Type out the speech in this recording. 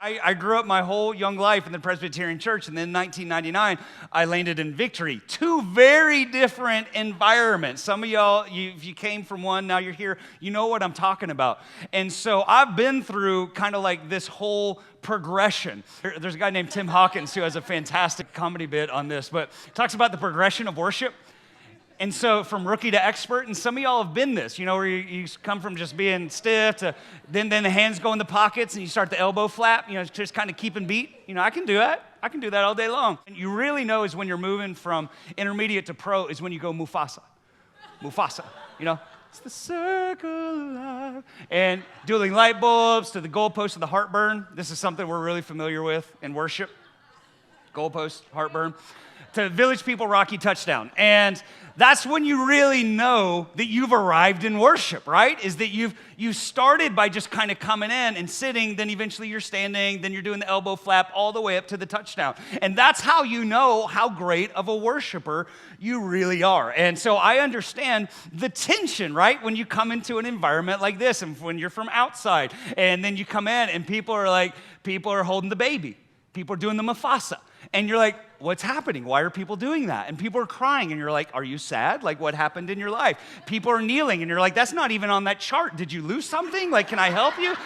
I grew up my whole young life in the Presbyterian Church, and then in 1999, I landed in Victory. Two very different environments. Some of y'all, if you came from one, now you're here, you know what I'm talking about. And so I've been through kind of like this whole progression. There's a guy named Tim Hawkins who has a fantastic comedy bit on this, but talks about the progression of worship. And so from rookie to expert, and some of y'all have been this, where you come from just being stiff to then the hands go in the pockets and you start the elbow flap, just kind of keeping beat. I can do that. I can do that all day long. And you really know is when you're moving from intermediate to pro is when you go Mufasa. Mufasa, It's the circle of life. And dueling light bulbs to the goalpost of the heartburn. This is something we're really familiar with in worship. Goalpost, heartburn. To Village People Rocky touchdown. And that's when you really know that you've arrived in worship, right? Is that you started by just kind of coming in and sitting, then eventually you're standing, then you're doing the elbow flap all the way up to the touchdown. And that's how you know how great of a worshiper you really are. And so I understand the tension, right? When you come into an environment like this and when you're from outside and then you come in and people are holding the baby. People are doing the Mufasa. And you're like, what's happening? Why are people doing that? And people are crying, and you're like, are you sad? Like, what happened in your life? People are kneeling, and you're like, that's not even on that chart. Did you lose something? Like, can I help you?